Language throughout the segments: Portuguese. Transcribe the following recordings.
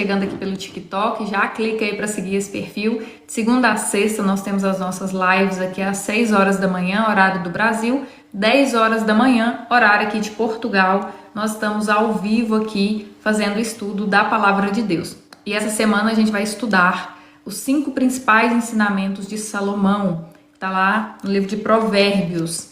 chegando aqui pelo TikTok, já clica aí para seguir esse perfil. De segunda a sexta nós temos as nossas lives aqui às 6 horas da manhã, horário do Brasil, 10 horas da manhã, horário aqui de Portugal. Nós estamos ao vivo aqui fazendo o estudo da Palavra de Deus. E essa semana a gente vai estudar os 5 principais ensinamentos de Salomão, que está lá no livro de Provérbios.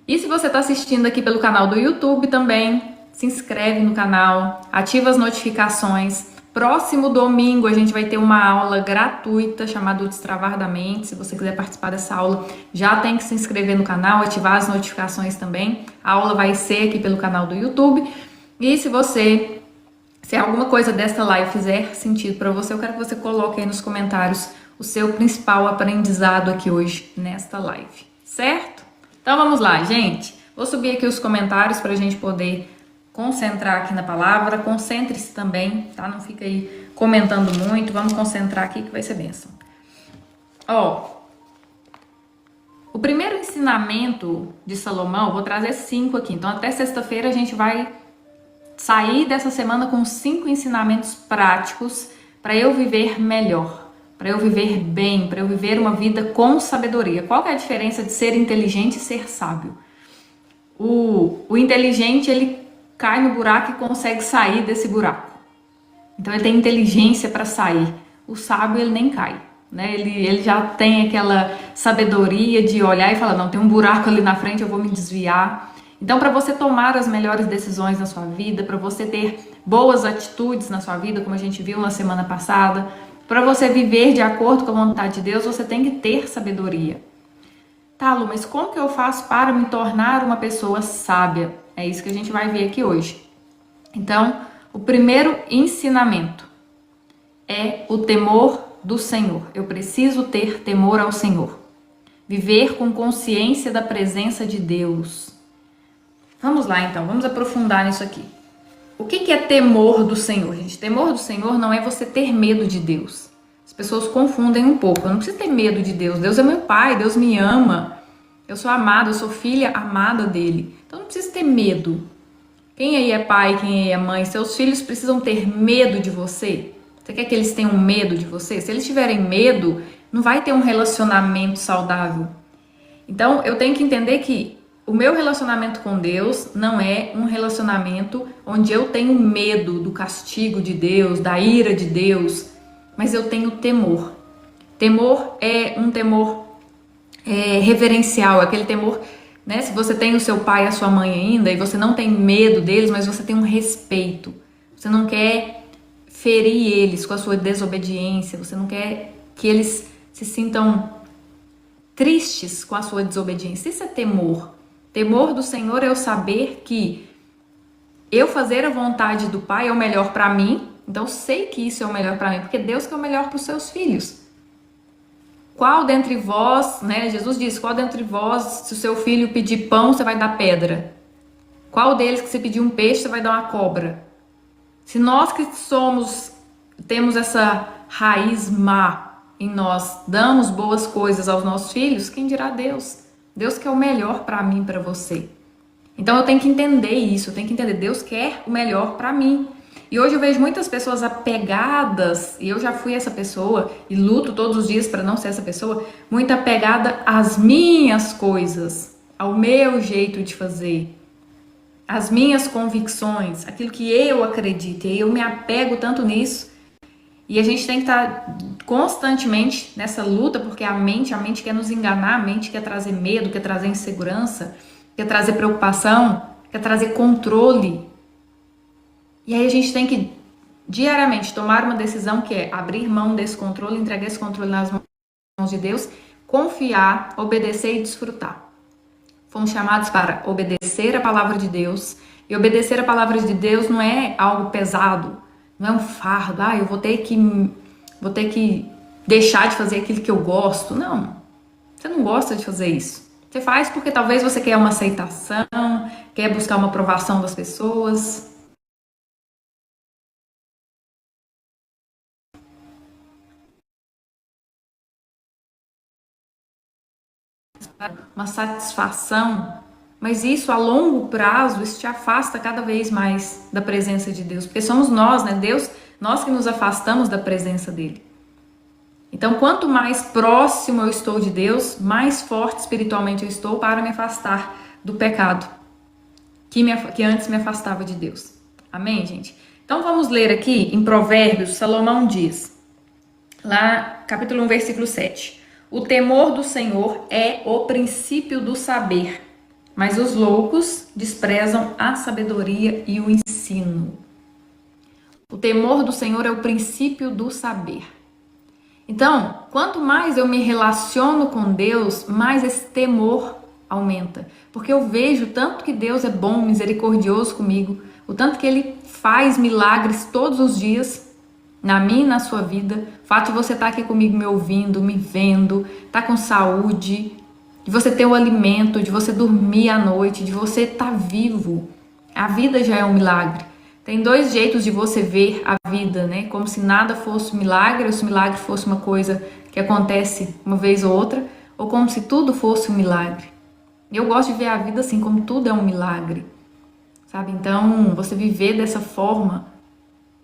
E se você está assistindo aqui pelo canal do YouTube também, se inscreve no canal, ativa as notificações. Próximo domingo a gente vai ter uma aula gratuita chamada O Destravar da Mente. Se você quiser participar dessa aula, já tem que se inscrever no canal, ativar as notificações também. A aula vai ser aqui pelo canal do YouTube. E se alguma coisa dessa live fizer sentido para você, eu quero que você coloque aí nos comentários o seu principal aprendizado aqui hoje nesta live, certo? Então vamos lá, gente. Vou subir aqui os comentários para a gente poder concentrar aqui na palavra. Concentre-se também, tá? Não fica aí comentando muito. Vamos concentrar aqui que vai ser bênção. O primeiro ensinamento de Salomão, vou trazer 5 aqui. Então até sexta-feira a gente vai sair dessa semana com 5 ensinamentos práticos para eu viver melhor, para eu viver bem, para eu viver uma vida com sabedoria. Qual que é a diferença de ser inteligente e ser sábio? O inteligente, ele cai no buraco e consegue sair desse buraco. Então ele tem inteligência para sair. O sábio, ele nem cai, né? Ele já tem aquela sabedoria de olhar e falar, não, tem um buraco ali na frente, eu vou me desviar. Então, para você tomar as melhores decisões na sua vida, para você ter boas atitudes na sua vida, como a gente viu na semana passada, para você viver de acordo com a vontade de Deus, você tem que ter sabedoria. Tá, Lu, mas como que eu faço para me tornar uma pessoa sábia? É isso que a gente vai ver aqui hoje. Então, o primeiro ensinamento é o temor do Senhor. Eu preciso ter temor ao Senhor. Viver com consciência da presença de Deus. Vamos lá, então. Vamos aprofundar nisso aqui. O que é temor do Senhor, gente? Temor do Senhor não é você ter medo de Deus. As pessoas confundem um pouco. Eu não preciso ter medo de Deus. Deus é meu pai, Deus me ama. Eu sou amada, eu sou filha amada dele. Então não precisa ter medo. Quem aí é pai, quem aí é mãe, seus filhos precisam ter medo de você? Você quer que eles tenham medo de você? Se eles tiverem medo, não vai ter um relacionamento saudável. Então eu tenho que entender que o meu relacionamento com Deus não é um relacionamento onde eu tenho medo do castigo de Deus, da ira de Deus, mas eu tenho temor. Temor é um temor reverencial, aquele temor, né? Se você tem o seu pai e a sua mãe ainda e você não tem medo deles, mas você tem um respeito, você não quer ferir eles com a sua desobediência, você não quer que eles se sintam tristes com a sua desobediência. Isso é temor. Temor do Senhor é eu saber que eu fazer a vontade do Pai é o melhor para mim, então eu sei que isso é o melhor para mim, porque Deus quer o melhor para os seus filhos. Qual dentre vós, né? Jesus disse, qual dentre vós, se o seu filho pedir pão, você vai dar pedra? Qual deles que se pedir um peixe, você vai dar uma cobra? Se nós que temos essa raiz má em nós, damos boas coisas aos nossos filhos, quem dirá Deus? Deus quer o melhor para mim, para você. Então eu tenho que entender isso, eu tenho que entender, Deus quer o melhor para mim. E hoje eu vejo muitas pessoas apegadas, e eu já fui essa pessoa, e luto todos os dias para não ser essa pessoa, muito apegada às minhas coisas, ao meu jeito de fazer, às minhas convicções, aquilo que eu acredito, e eu me apego tanto nisso. E a gente tem que estar constantemente nessa luta, porque a mente quer nos enganar, a mente quer trazer medo, quer trazer insegurança, quer trazer preocupação, quer trazer controle. E aí a gente tem que diariamente tomar uma decisão que é abrir mão desse controle, entregar esse controle nas mãos de Deus, confiar, obedecer e desfrutar. Fomos chamados para obedecer a palavra de Deus, e obedecer a palavra de Deus não é algo pesado, não é um fardo, eu vou ter que deixar de fazer aquilo que eu gosto. Não, você não gosta de fazer isso. Você faz porque talvez você quer uma aceitação, quer buscar uma aprovação das pessoas. Uma satisfação, mas isso a longo prazo, isso te afasta cada vez mais da presença de Deus, porque somos nós, né? Deus Nós que nos afastamos da presença dele. Então, quanto mais próximo eu estou de Deus, mais forte espiritualmente eu estou para me afastar do pecado que antes me afastava de Deus. Amém, gente? Então, vamos ler aqui em Provérbios, Salomão diz, lá, capítulo 1, versículo 7. O temor do Senhor é o princípio do saber, mas os loucos desprezam a sabedoria e o ensino. O temor do Senhor é o princípio do saber. Então, quanto mais eu me relaciono com Deus, mais esse temor aumenta. Porque eu vejo tanto que Deus é bom, misericordioso comigo, o tanto que Ele faz milagres todos os dias, na minha e na sua vida. O fato de você estar aqui comigo me ouvindo, me vendo, estar com saúde, de você ter o alimento, de você dormir à noite, de você estar vivo. A vida já é um milagre. Tem dois jeitos de você ver a vida, né? Como se nada fosse um milagre, ou se o milagre fosse uma coisa que acontece uma vez ou outra, ou como se tudo fosse um milagre. Eu gosto de ver a vida assim, como tudo é um milagre, sabe? Então, você viver dessa forma,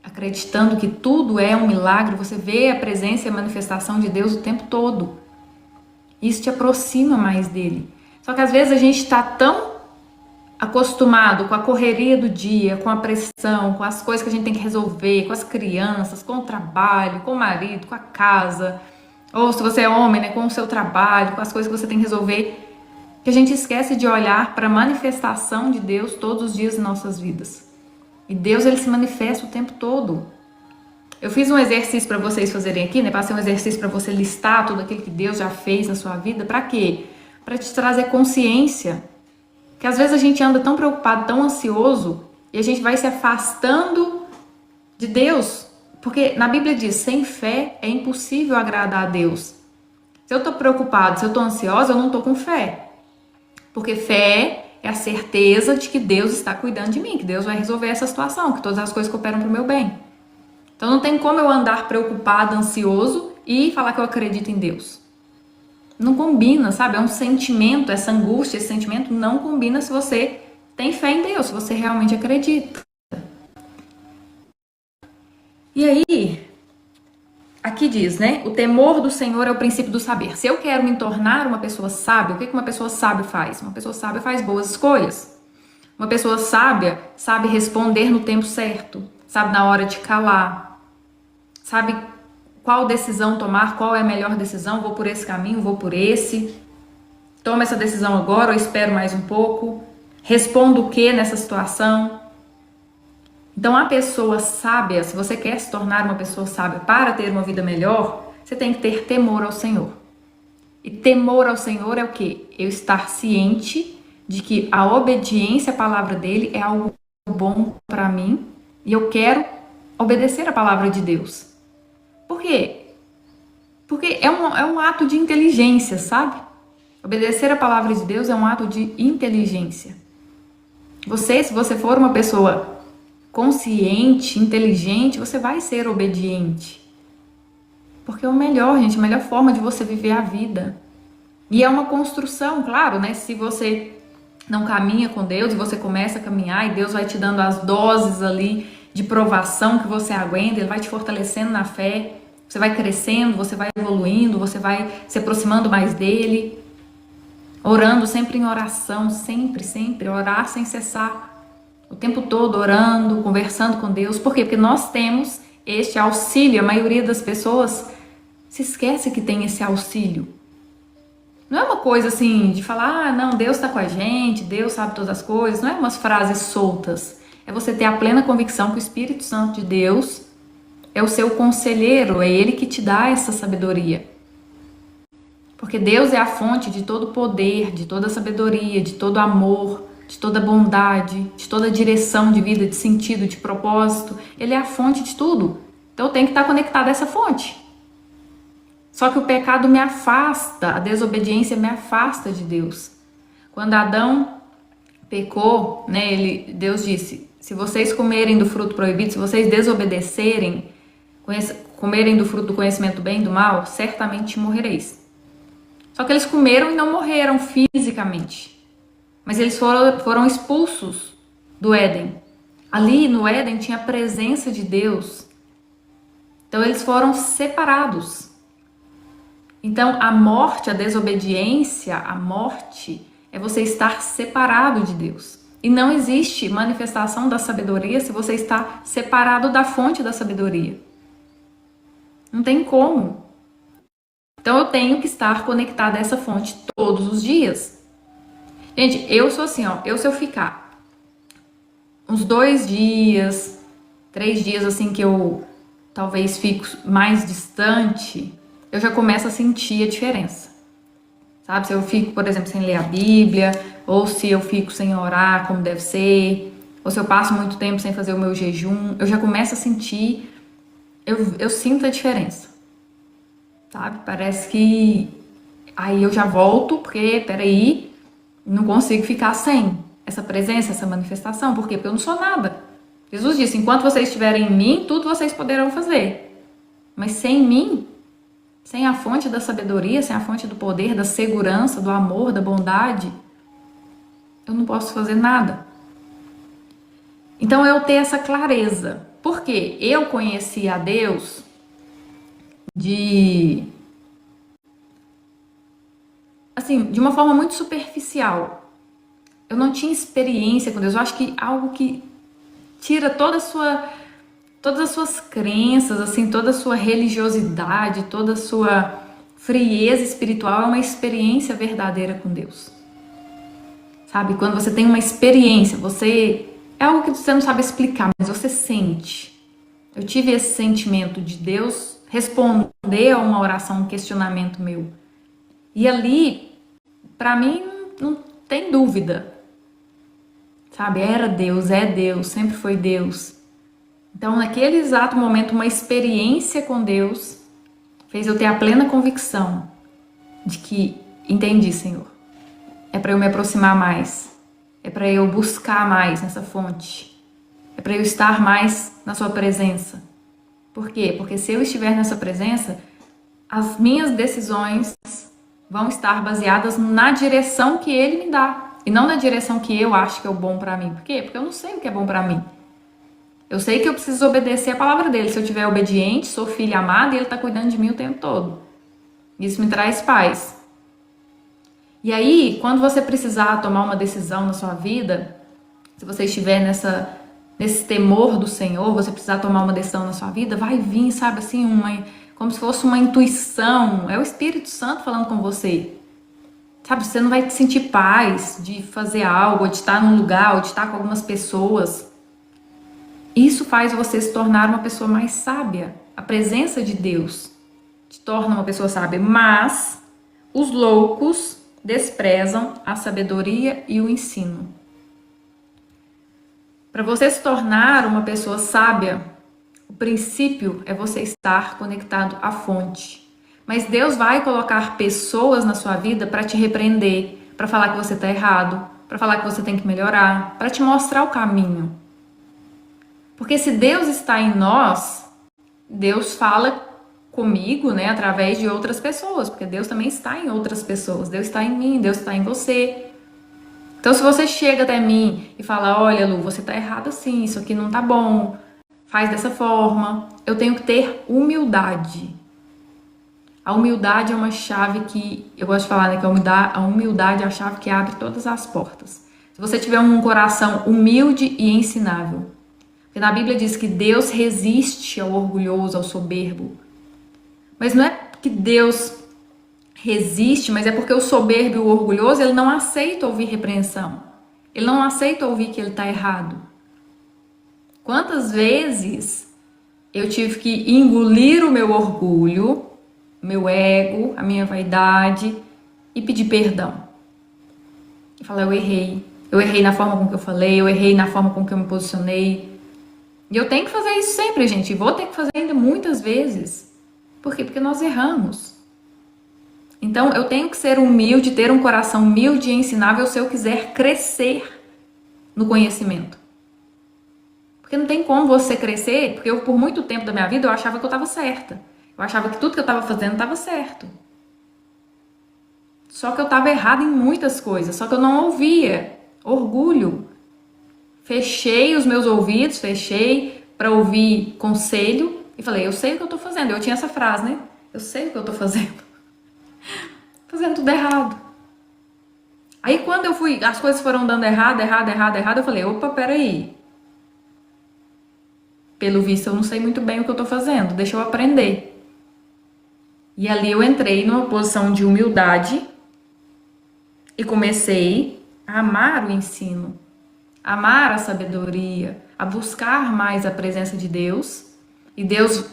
acreditando que tudo é um milagre, você vê a presença e a manifestação de Deus o tempo todo. Isso te aproxima mais dele. Só que às vezes a gente está tão acostumado com a correria do dia, com a pressão, com as coisas que a gente tem que resolver, com as crianças, com o trabalho, com o marido, com a casa, ou se você é homem, né, com o seu trabalho, com as coisas que você tem que resolver, que a gente esquece de olhar para a manifestação de Deus todos os dias em nossas vidas. E Deus, ele se manifesta o tempo todo. Eu fiz um exercício para vocês fazerem aqui, né? Passei um exercício para você listar tudo aquilo que Deus já fez na sua vida. Para quê? Para te trazer consciência. Que às vezes a gente anda tão preocupado, tão ansioso, e a gente vai se afastando de Deus. Porque na Bíblia diz, sem fé é impossível agradar a Deus. Se eu estou preocupado, se eu estou ansiosa, eu não estou com fé. Porque fé é a certeza de que Deus está cuidando de mim, que Deus vai resolver essa situação, que todas as coisas cooperam para o meu bem. Então não tem como eu andar preocupado, ansioso e falar que eu acredito em Deus. Não combina, sabe? É um sentimento, essa angústia, esse sentimento não combina se você tem fé em Deus, se você realmente acredita. E aí, aqui diz, né? O temor do Senhor é o princípio do saber. Se eu quero me tornar uma pessoa sábia, o que uma pessoa sábia faz? Uma pessoa sábia faz boas escolhas. Uma pessoa sábia sabe responder no tempo certo, sabe na hora de calar, sabe qual decisão tomar, qual é a melhor decisão, vou por esse caminho, vou por esse, tomo essa decisão agora ou espero mais um pouco, respondo o que nessa situação. Então a pessoa sábia, se você quer se tornar uma pessoa sábia para ter uma vida melhor, você tem que ter temor ao Senhor. E temor ao Senhor é o quê? Eu estar ciente de que a obediência à palavra dele é algo bom para mim e eu quero obedecer a palavra de Deus. Por quê? Porque é um ato de inteligência, sabe? Obedecer a palavra de Deus é um ato de inteligência. Se você for uma pessoa consciente, inteligente, você vai ser obediente. Porque é o melhor, gente, a melhor forma de você viver a vida. E é uma construção, claro, né? Se você não caminha com Deus e você começa a caminhar e Deus vai te dando as doses ali de provação que você aguenta, Ele vai te fortalecendo na fé, você vai crescendo, você vai evoluindo, você vai se aproximando mais dEle, orando sempre em oração, sempre, sempre, orar sem cessar, o tempo todo orando, conversando com Deus. Por quê? Porque nós temos este auxílio. A maioria das pessoas se esquece que tem esse auxílio. Não é uma coisa assim de falar, não, Deus está com a gente, Deus sabe todas as coisas. Não é umas frases soltas. É você ter a plena convicção que o Espírito Santo de Deus é o seu conselheiro, é Ele que te dá essa sabedoria. Porque Deus é a fonte de todo poder, de toda sabedoria, de todo amor, de toda bondade, de toda direção de vida, de sentido, de propósito. Ele é a fonte de tudo. Então eu tenho que estar conectado a essa fonte. Só que o pecado me afasta, a desobediência me afasta de Deus. Quando Adão pecou, né, Deus disse, se vocês comerem do fruto proibido, se vocês desobedecerem, comerem do fruto do conhecimento do bem e do mal, certamente morrereis. Só que eles comeram e não morreram fisicamente. Mas eles foram expulsos do Éden. Ali no Éden tinha a presença de Deus. Então eles foram separados. Então a morte, a desobediência, a morte é você estar separado de Deus. E não existe manifestação da sabedoria se você está separado da fonte da sabedoria. Não tem como. Então eu tenho que estar conectada a essa fonte todos os dias. Gente, eu sou assim, ó. Se eu ficar uns 2 dias, 3 dias assim que eu talvez fico mais distante, eu já começo a sentir a diferença. Sabe? Se eu fico, por exemplo, sem ler a Bíblia, ou se eu fico sem orar como deve ser, ou se eu passo muito tempo sem fazer o meu jejum, eu já começo a sentir, eu sinto a diferença. Sabe? Parece que aí eu já volto, porque, peraí, não consigo ficar sem essa presença, essa manifestação. Por quê? Porque eu não sou nada. Jesus disse, enquanto vocês estiverem em mim, tudo vocês poderão fazer. Mas sem mim, sem a fonte da sabedoria, sem a fonte do poder, da segurança, do amor, da bondade, eu não posso fazer nada. Então eu ter essa clareza. Por quê? Eu conheci a Deus de uma forma muito superficial. Eu não tinha experiência com Deus. Eu acho que algo que tira todas as suas crenças, assim, toda a sua religiosidade, toda a sua frieza espiritual é uma experiência verdadeira com Deus. Sabe? Quando você tem uma experiência, é algo que você não sabe explicar, mas você sente. Eu tive esse sentimento de Deus responder a uma oração, um questionamento meu. E ali, pra mim, não tem dúvida. Sabe? Era Deus, é Deus, sempre foi Deus. Então, naquele exato momento, uma experiência com Deus fez eu ter a plena convicção de que entendi, Senhor. É para eu me aproximar mais. É para eu buscar mais nessa fonte. É para eu estar mais na sua presença. Por quê? Porque se eu estiver nessa presença, as minhas decisões vão estar baseadas na direção que Ele me dá. E não na direção que eu acho que é o bom para mim. Por quê? Porque eu não sei o que é bom para mim. Eu sei que eu preciso obedecer a palavra dele. Se eu estiver obediente, sou filha amada e ele está cuidando de mim o tempo todo. Isso me traz paz. E aí, quando você precisar tomar uma decisão na sua vida, se você estiver nesse temor do Senhor, você precisar tomar uma decisão na sua vida, vai vir, sabe assim, como se fosse uma intuição. É o Espírito Santo falando com você. Sabe, você não vai sentir paz de fazer algo, ou de estar num lugar, ou de estar com algumas pessoas. Isso faz você se tornar uma pessoa mais sábia. A presença de Deus te torna uma pessoa sábia. Mas os loucos desprezam a sabedoria e o ensino. Para você se tornar uma pessoa sábia, o princípio é você estar conectado à fonte. Mas Deus vai colocar pessoas na sua vida para te repreender, para falar que você está errado, para falar que você tem que melhorar, para te mostrar o caminho. Porque se Deus está em nós, Deus fala comigo, né, através de outras pessoas, porque Deus também está em outras pessoas. Deus está em mim, Deus está em você. Então, se você chega até mim e fala, olha, Lu, você está errado assim, isso aqui não tá bom, faz dessa forma, eu tenho que ter humildade. A humildade é uma chave que, eu gosto de falar, né, que a humildade é a chave que abre todas as portas. Se você tiver um coração humilde e ensinável, porque na Bíblia diz que Deus resiste ao orgulhoso, ao soberbo. Mas não é que Deus resiste, mas é porque o soberbo e o orgulhoso, ele não aceita ouvir repreensão. Ele não aceita ouvir que ele está errado. Quantas vezes eu tive que engolir o meu orgulho, meu ego, a minha vaidade e pedir perdão. E falar, eu errei. Eu errei na forma com que eu falei, eu errei na forma com que eu me posicionei. E eu tenho que fazer isso sempre, gente. E vou ter que fazer ainda muitas vezes. Por quê? Porque nós erramos. Então, eu tenho que ser humilde, ter um coração humilde e ensinável se eu quiser crescer no conhecimento. Porque não tem como você crescer, porque por muito tempo da minha vida eu achava que eu estava certa. Eu achava que tudo que eu estava fazendo estava certo. Só que eu estava errada em muitas coisas, só que eu não ouvia. Orgulho. Fechei os meus ouvidos, fechei para ouvir conselho e falei, eu sei o que eu tô fazendo. Eu tinha essa frase, né? Eu sei o que eu tô fazendo. Fazendo tudo errado. Aí quando as coisas foram dando errado, eu falei, opa, peraí. Pelo visto eu não sei muito bem o que eu tô fazendo, deixa eu aprender. E ali eu entrei numa posição de humildade e comecei a amar o ensino, a amar a sabedoria, a buscar mais a presença de Deus. E Deus,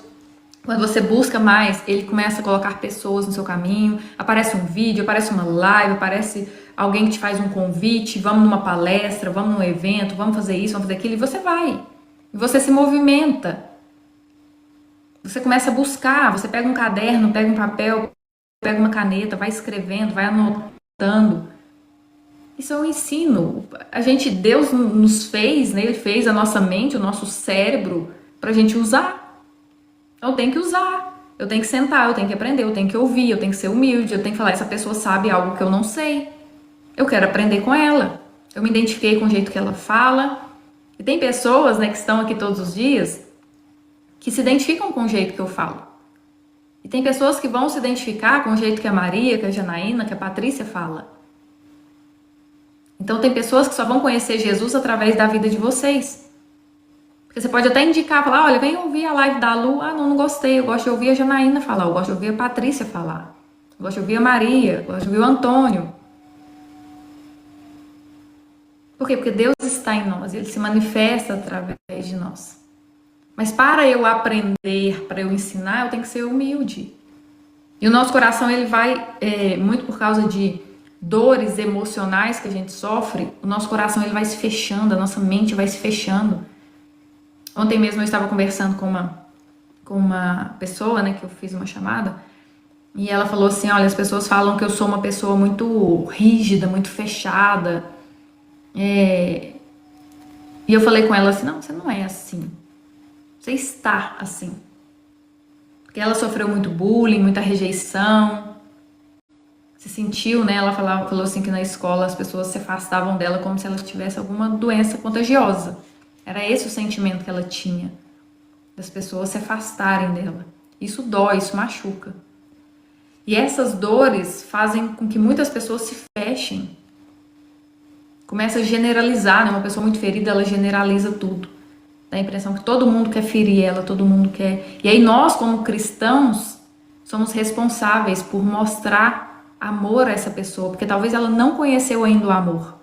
quando você busca mais, Ele começa a colocar pessoas no seu caminho, aparece um vídeo, aparece uma live, aparece alguém que te faz um convite, vamos numa palestra, vamos num evento, vamos fazer isso, vamos fazer aquilo, e você vai. E você se movimenta. Você começa a buscar, você pega um caderno, pega um papel, pega uma caneta, vai escrevendo, vai anotando. Isso é um ensino. Deus nos fez, né? Ele fez a nossa mente, o nosso cérebro, pra gente usar. Então eu tenho que usar. Eu tenho que sentar, eu tenho que aprender, eu tenho que ouvir, eu tenho que ser humilde, eu tenho que falar, essa pessoa sabe algo que eu não sei. Eu quero aprender com ela. Eu me identifiquei com o jeito que ela fala. E tem pessoas, né, que estão aqui todos os dias que se identificam com o jeito que eu falo. E tem pessoas que vão se identificar com o jeito que a Maria, que a Janaína, que a Patrícia fala. Então tem pessoas que só vão conhecer Jesus através da vida de vocês. Porque você pode até indicar, falar, olha, vem ouvir a live da Lu. Ah, não gostei, eu gosto de ouvir a Janaína falar, eu gosto de ouvir a Patrícia falar. Eu gosto de ouvir a Maria, eu gosto de ouvir o Antônio. Por quê? Porque Deus está em nós, Ele se manifesta através de nós. Mas para eu aprender, para eu ensinar, eu tenho que ser humilde. E o nosso coração, ele vai, muito por causa de dores emocionais que a gente sofre, o nosso coração ele vai se fechando, a nossa mente vai se fechando. Ontem mesmo eu estava conversando com uma pessoa, né, que eu fiz uma chamada, e ela falou assim, olha, as pessoas falam que eu sou uma pessoa muito rígida, muito fechada. E eu falei com ela assim, não, você não é assim. Você está assim. Porque ela sofreu muito bullying, muita rejeição. Se sentiu, né? Ela falou assim que na escola as pessoas se afastavam dela como se ela tivesse alguma doença contagiosa. Era esse o sentimento que ela tinha. Das pessoas se afastarem dela. Isso dói, isso machuca. E essas dores fazem com que muitas pessoas se fechem. Começa a generalizar, né? Uma pessoa muito ferida, ela generaliza tudo. Dá a impressão que todo mundo quer ferir ela, todo mundo quer... E aí nós, como cristãos, somos responsáveis por mostrar amor a essa pessoa, porque talvez ela não conheceu ainda o amor.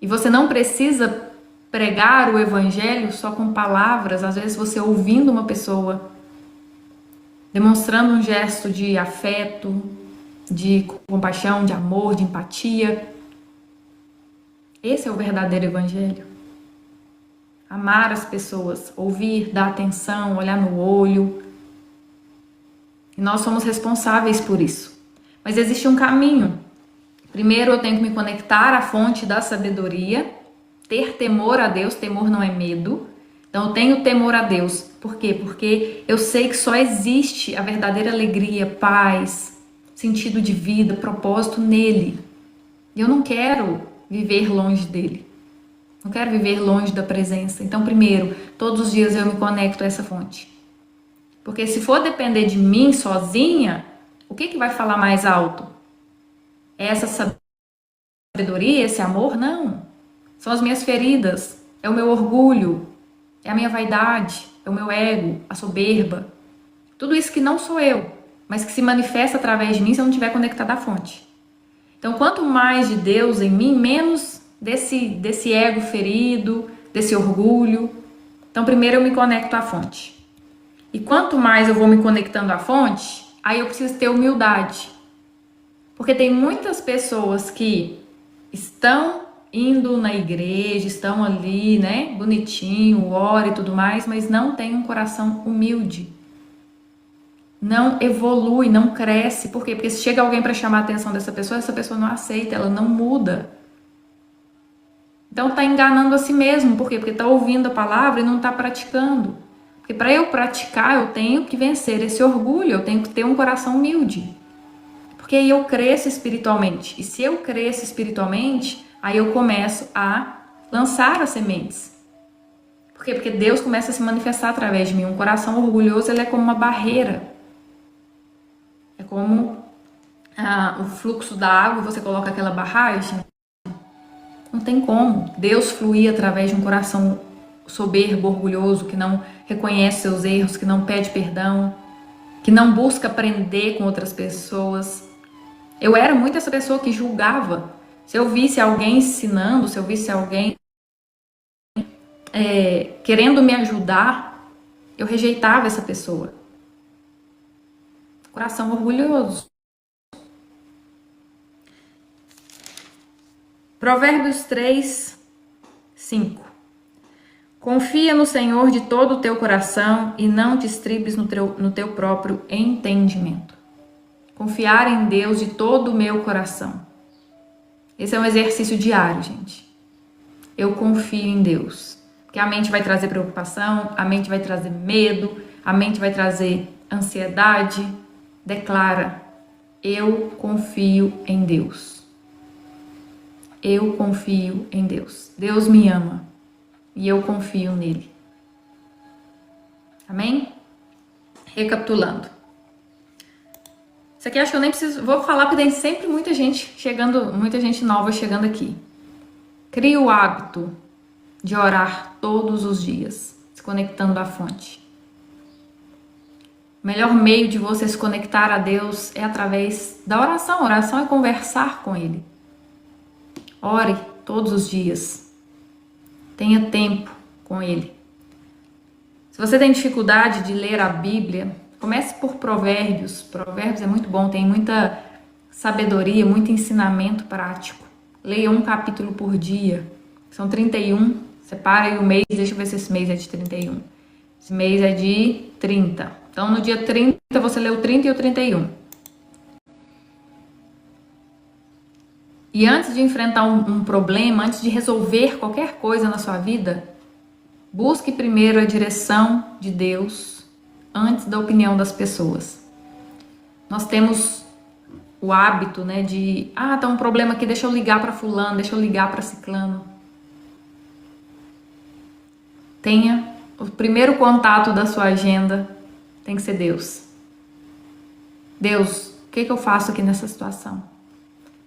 E você não precisa pregar o evangelho só com palavras, às vezes você ouvindo uma pessoa, demonstrando um gesto de afeto, de compaixão, de amor, de empatia. Esse é o verdadeiro evangelho. Amar as pessoas, ouvir, dar atenção, olhar no olho. E nós somos responsáveis por isso. Mas existe um caminho. Primeiro eu tenho que me conectar à fonte da sabedoria, ter temor a Deus, temor não é medo. Então eu tenho temor a Deus. Por quê? Porque eu sei que só existe a verdadeira alegria, paz, sentido de vida, propósito nele. E eu não quero viver longe dele. Não quero viver longe da presença. Então, primeiro, todos os dias eu me conecto a essa fonte. Porque se for depender de mim sozinha, o que vai falar mais alto? É essa sabedoria, esse amor? Não. São as minhas feridas, é o meu orgulho, é a minha vaidade, é o meu ego, a soberba. Tudo isso que não sou eu, mas que se manifesta através de mim se eu não estiver conectada à fonte. Então, quanto mais de Deus em mim, menos desse ego ferido, desse orgulho. Então, primeiro eu me conecto à fonte. E quanto mais eu vou me conectando à fonte, aí eu preciso ter humildade. Porque tem muitas pessoas que estão indo na igreja, estão ali, né, bonitinho, ora e tudo mais, mas não tem um coração humilde. Não evolui, não cresce. Por quê? Porque se chega alguém para chamar a atenção dessa pessoa, essa pessoa não aceita, ela não muda. Então está enganando a si mesmo. Por quê? Porque está ouvindo a palavra e não está praticando. Porque para eu praticar, eu tenho que vencer esse orgulho, eu tenho que ter um coração humilde. Porque aí eu cresço espiritualmente. E se eu cresço espiritualmente, aí eu começo a lançar as sementes. Por quê? Porque Deus começa a se manifestar através de mim. Um coração orgulhoso, ele é como uma barreira. É como o fluxo da água, você coloca aquela barragem. Não tem como Deus fluir através de um coração soberbo, orgulhoso, que não reconhece seus erros, que não pede perdão, que não busca aprender com outras pessoas. Eu era muito essa pessoa que julgava. Se eu visse alguém ensinando, se eu visse alguém querendo me ajudar, eu rejeitava essa pessoa. Coração orgulhoso. Provérbios 3, 5. Confia no Senhor de todo o teu coração e não te estribes no teu próprio entendimento. Confiar em Deus de todo o meu coração. Esse é um exercício diário, gente. Eu confio em Deus. Porque a mente vai trazer preocupação, a mente vai trazer medo, a mente vai trazer ansiedade. Declara: eu confio em Deus. Eu confio em Deus. Deus me ama e eu confio nele. Amém? Recapitulando. Isso aqui acho que eu nem preciso... Vou falar porque tem sempre muita gente chegando, muita gente nova chegando aqui. Crie o hábito de orar todos os dias, se conectando à fonte. O melhor meio de você se conectar a Deus é através da oração. A oração é conversar com Ele. Ore todos os dias. Tenha tempo com Ele. Se você tem dificuldade de ler a Bíblia, comece por Provérbios. Provérbios é muito bom, tem muita sabedoria, muito ensinamento prático. Leia um capítulo por dia. São 31. Separa aí o mês, deixa eu ver se esse mês é de 31. Esse mês é de 30. Então, no dia 30, você lê o 30 e o 31. E antes de enfrentar um problema, antes de resolver qualquer coisa na sua vida, busque primeiro a direção de Deus antes da opinião das pessoas. Nós temos o hábito, né, de... tá um problema aqui, deixa eu ligar para fulano, deixa eu ligar para ciclano. Tenha o primeiro contato da sua agenda, tem que ser Deus. Deus, o que eu faço aqui nessa situação?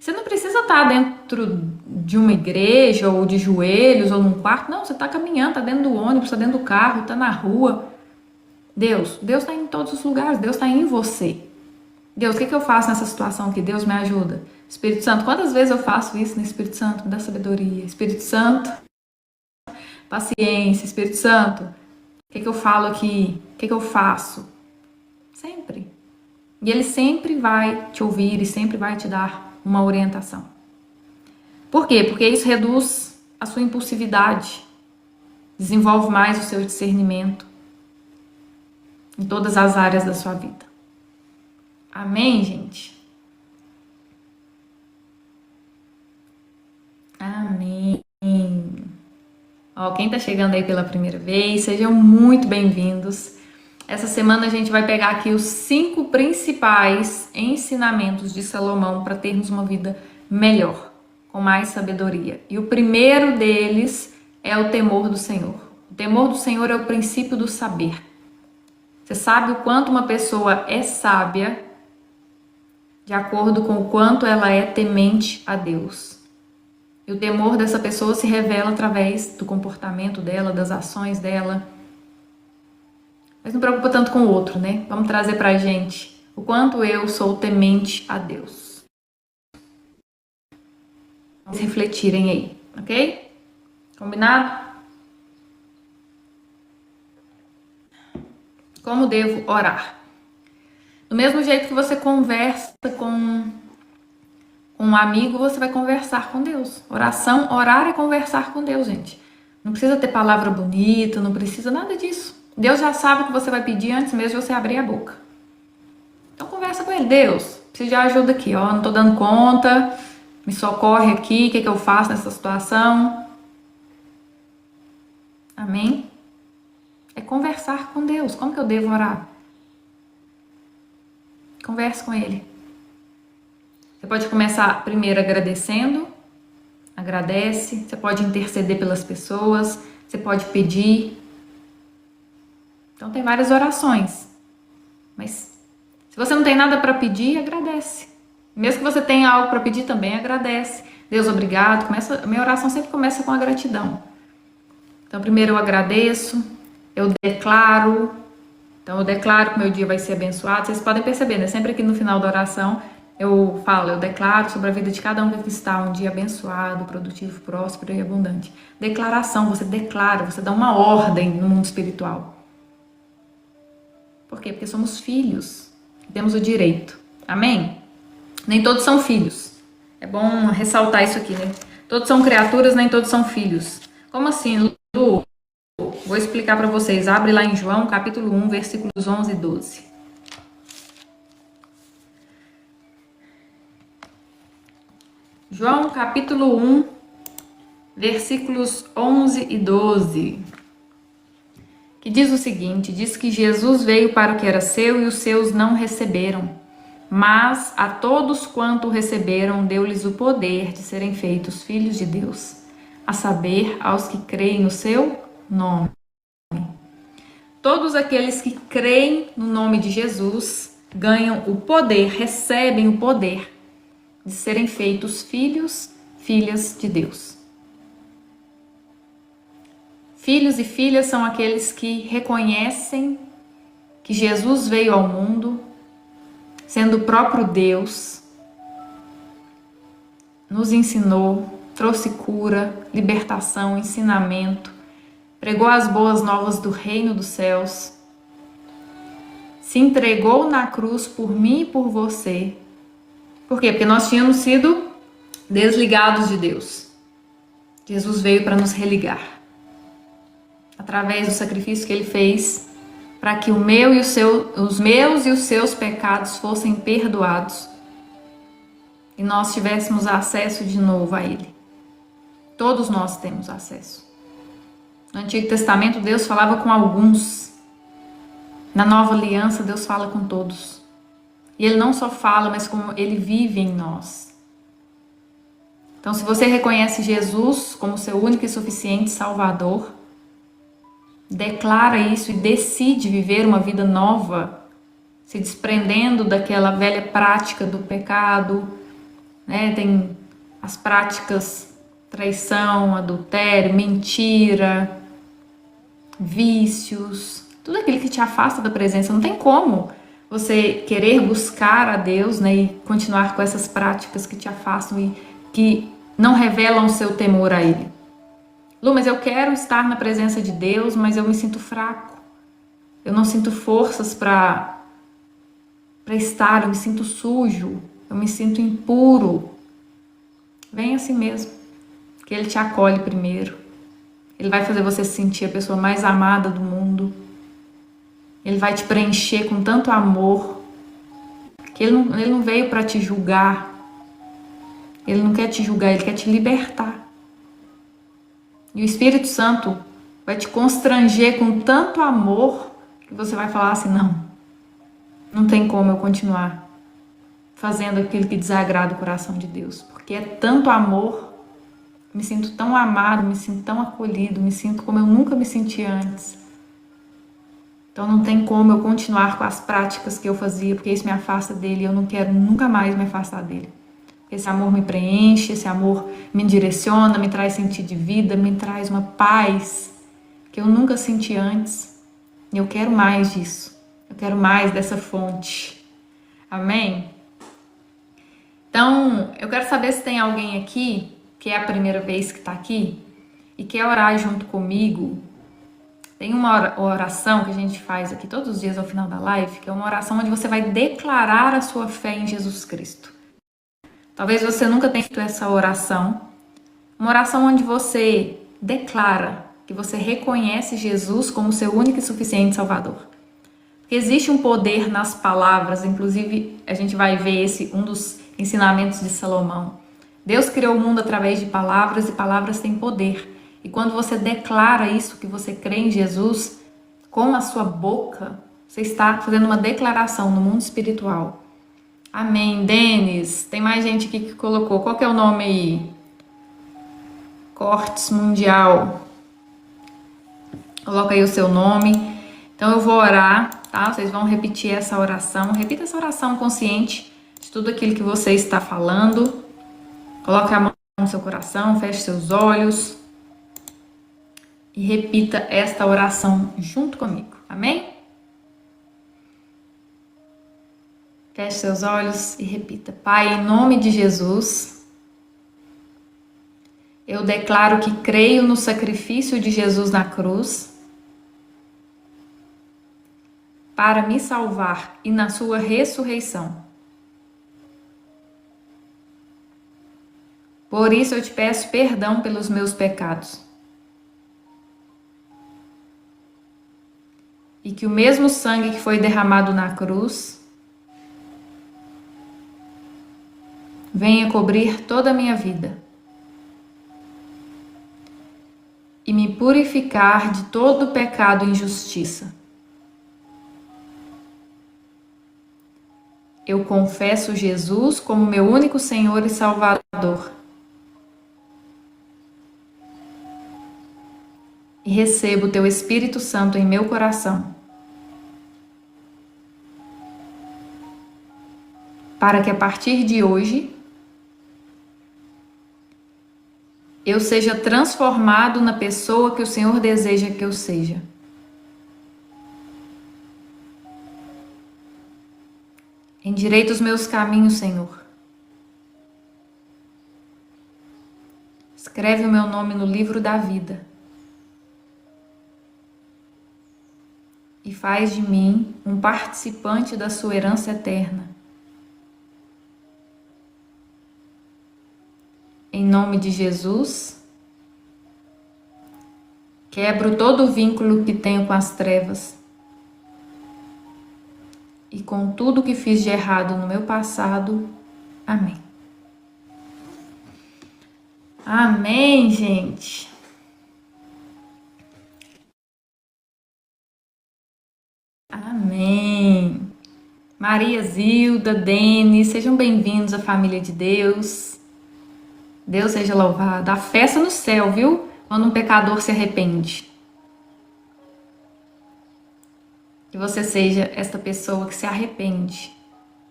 Você não precisa estar dentro de uma igreja, ou de joelhos, ou num quarto. Não, você está caminhando, está dentro do ônibus, está dentro do carro, está na rua. Deus está em todos os lugares, Deus está em você. Deus, o que eu faço nessa situação aqui? Deus me ajuda. Espírito Santo, quantas vezes eu faço isso, né? Espírito Santo, me dá sabedoria. Espírito Santo, paciência. Espírito Santo, o que eu falo aqui? O que eu faço? Sempre. E Ele sempre vai te ouvir e sempre vai te dar uma orientação. Por quê? Porque isso reduz a sua impulsividade, desenvolve mais o seu discernimento em todas as áreas da sua vida. Amém, gente? Amém. Quem tá chegando aí pela primeira vez, sejam muito bem-vindos. Essa semana a gente vai pegar aqui os 5 principais ensinamentos de Salomão para termos uma vida melhor, com mais sabedoria. E o primeiro deles é o temor do Senhor. O temor do Senhor é o princípio do saber. Você sabe o quanto uma pessoa é sábia de acordo com o quanto ela é temente a Deus. E o temor dessa pessoa se revela através do comportamento dela, das ações dela. Mas não preocupa tanto com o outro, né? Vamos trazer pra gente o quanto eu sou temente a Deus. Vamos refletirem aí, ok? Combinado? Como devo orar? Do mesmo jeito que você conversa com um amigo, você vai conversar com Deus. Orar é conversar com Deus, gente. Não precisa ter palavra bonita, não precisa nada disso. Deus já sabe o que você vai pedir antes mesmo de você abrir a boca. Então conversa com Ele. Deus, preciso de ajuda aqui, não tô dando conta, me socorre aqui, o que eu faço nessa situação? Amém? É conversar com Deus. Como que eu devo orar? Converse com Ele. Você pode começar primeiro agradecendo, agradece, você pode interceder pelas pessoas, você pode pedir, Então tem várias orações. Mas se você não tem nada para pedir, agradece. Mesmo que você tenha algo para pedir também, agradece. Deus, obrigado. Minha oração sempre começa com a gratidão. Então primeiro eu agradeço, eu declaro. Então eu declaro que meu dia vai ser abençoado. Vocês podem perceber, né? Sempre aqui no final da oração eu falo, eu declaro sobre a vida de cada um que aqui está um dia abençoado, produtivo, próspero e abundante. Declaração, você declara, você dá uma ordem no mundo espiritual. Por quê? Porque somos filhos, temos o direito. Amém? Nem todos são filhos. É bom ressaltar isso aqui, né? Todos são criaturas, nem todos são filhos. Como assim, Lu? Vou explicar para vocês. Abre lá em João, capítulo 1, versículos 11 e 12. João, capítulo 1, versículos 11 e 12. Que diz o seguinte, diz que Jesus veio para o que era seu e os seus não receberam. Mas a todos quanto receberam, deu-lhes o poder de serem feitos filhos de Deus, a saber, aos que creem no seu nome. Todos aqueles que creem no nome de Jesus ganham o poder, recebem o poder de serem feitos filhos, filhas de Deus. Filhos e filhas são aqueles que reconhecem que Jesus veio ao mundo, sendo o próprio Deus, nos ensinou, trouxe cura, libertação, ensinamento, pregou as boas novas do reino dos céus, se entregou na cruz por mim e por você. Por quê? Porque nós tínhamos sido desligados de Deus. Jesus veio para nos religar. Através do sacrifício que ele fez, para que os meus e os seus pecados fossem perdoados. E nós tivéssemos acesso de novo a ele. Todos nós temos acesso. No Antigo Testamento, Deus falava com alguns. Na Nova Aliança, Deus fala com todos. E ele não só fala, mas como ele vive em nós. Então, se você reconhece Jesus como seu único e suficiente Salvador, declara isso e decide viver uma vida nova, se desprendendo daquela velha prática do pecado, né? Tem as práticas traição, adultério, mentira, vícios, tudo aquilo que te afasta da presença. Não tem como você querer buscar a Deus, né, e continuar com essas práticas que te afastam e que não revelam o seu temor a Ele. Lu, mas eu quero estar na presença de Deus, mas eu me sinto fraco. Eu não sinto forças para estar, eu me sinto sujo, eu me sinto impuro. Vem assim mesmo, que Ele te acolhe primeiro. Ele vai fazer você se sentir a pessoa mais amada do mundo. Ele vai te preencher com tanto amor, que ele não veio para te julgar. Ele não quer te julgar, ele quer te libertar. E o Espírito Santo vai te constranger com tanto amor que você vai falar assim, não tem como eu continuar fazendo aquilo que desagrada o coração de Deus. Porque é tanto amor, me sinto tão amado, me sinto tão acolhido, me sinto como eu nunca me senti antes. Então não tem como eu continuar com as práticas que eu fazia, porque isso me afasta dele e eu não quero nunca mais me afastar dele. Esse amor me preenche, esse amor me direciona, me traz sentido de vida, me traz uma paz que eu nunca senti antes. E eu quero mais disso. Eu quero mais dessa fonte. Amém? Então, eu quero saber se tem alguém aqui, que é a primeira vez que está aqui, e quer orar junto comigo. Tem uma oração que a gente faz aqui todos os dias ao final da live, que é uma oração onde você vai declarar a sua fé em Jesus Cristo. Talvez você nunca tenha feito essa oração. Uma oração onde você declara que você reconhece Jesus como seu único e suficiente Salvador. Porque existe um poder nas palavras, inclusive a gente vai ver um dos ensinamentos de Salomão. Deus criou o mundo através de palavras e palavras têm poder. E quando você declara isso, que você crê em Jesus, com a sua boca, você está fazendo uma declaração no mundo espiritual. Amém. Denis, tem mais gente aqui que colocou. Qual que é o nome aí? Cortes Mundial. Coloca aí o seu nome. Então eu vou orar, tá? Vocês vão repetir essa oração. Repita essa oração consciente de tudo aquilo que você está falando. Coloque a mão no seu coração, feche seus olhos e repita esta oração junto comigo. Amém? Feche seus olhos e repita. Pai, em nome de Jesus, eu declaro que creio no sacrifício de Jesus na cruz para me salvar e na sua ressurreição. Por isso eu te peço perdão pelos meus pecados. E que o mesmo sangue que foi derramado na cruz venha cobrir toda a minha vida e me purificar de todo pecado e injustiça. Eu confesso Jesus como meu único Senhor e Salvador. E recebo o teu Espírito Santo em meu coração, para que a partir de hoje eu seja transformado na pessoa que o Senhor deseja que eu seja. Endireita os meus caminhos, Senhor. Escreve o meu nome no livro da vida. E faz de mim um participante da sua herança eterna. Em nome de Jesus, quebro todo o vínculo que tenho com as trevas e com tudo que fiz de errado no meu passado. Amém. Amém, gente. Amém. Maria, Zilda, Denis, sejam bem-vindos à família de Deus. Deus seja louvado. A festa no céu, viu? Quando um pecador se arrepende. Que você seja esta pessoa que se arrepende.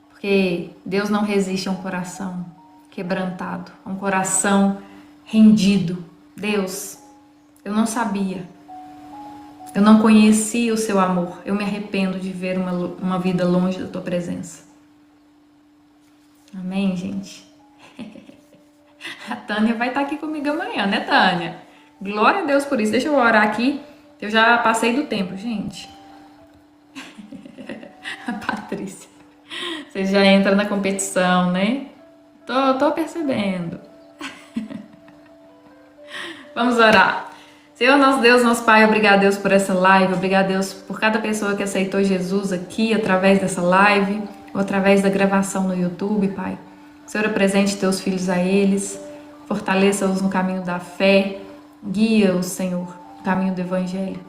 Porque Deus não resiste a um coração quebrantado, a um coração rendido. Deus, eu não sabia. Eu não conhecia o seu amor. Eu me arrependo de ver uma vida longe da tua presença. Amém, gente? A Tânia vai estar aqui comigo amanhã, né, Tânia? Glória a Deus por isso. Deixa eu orar aqui. Eu já passei do tempo, gente. A Patrícia. Você já entra na competição, né? Tô percebendo. Vamos orar. Senhor, nosso Deus, nosso Pai, obrigado, Deus, por essa live. Obrigado, Deus, por cada pessoa que aceitou Jesus aqui, através dessa live, ou através da gravação no YouTube, Pai. Senhor, apresente teus filhos a eles, fortaleça-os no caminho da fé, guia-os, Senhor, no caminho do Evangelho,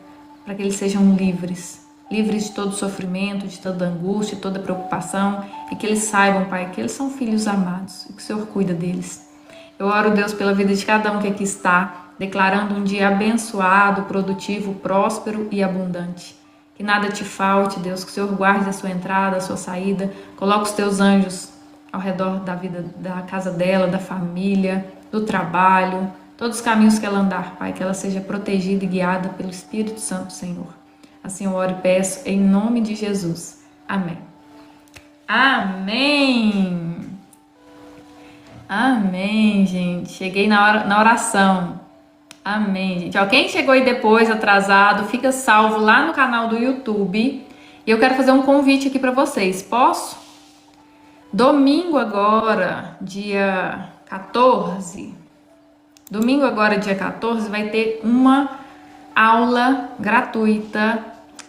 para que eles sejam livres de todo sofrimento, de toda angústia, de toda preocupação, e que eles saibam, Pai, que eles são filhos amados e que o Senhor cuida deles. Eu oro, Deus, pela vida de cada um que aqui está, declarando um dia abençoado, produtivo, próspero e abundante. Que nada te falte, Deus, que o Senhor guarde a sua entrada, a sua saída, coloque os teus anjos ao redor da vida, da casa dela, da família, do trabalho, todos os caminhos que ela andar, Pai, que ela seja protegida e guiada pelo Espírito Santo, Senhor. Assim eu oro e peço em nome de Jesus. Amém. Amém. Amém, gente. Cheguei na oração. Amém, gente. Ó, quem chegou aí depois, atrasado, fica salvo lá no canal do YouTube. E eu quero fazer um convite aqui para vocês. Posso? Domingo agora, dia 14. Domingo agora, dia 14, vai ter uma aula gratuita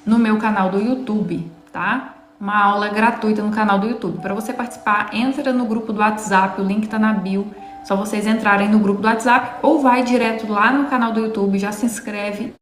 no meu canal do YouTube, tá? Uma aula gratuita no canal do YouTube. Para você participar, entra no grupo do WhatsApp, o link tá na bio. Só vocês entrarem no grupo do WhatsApp ou vai direto lá no canal do YouTube, já se inscreve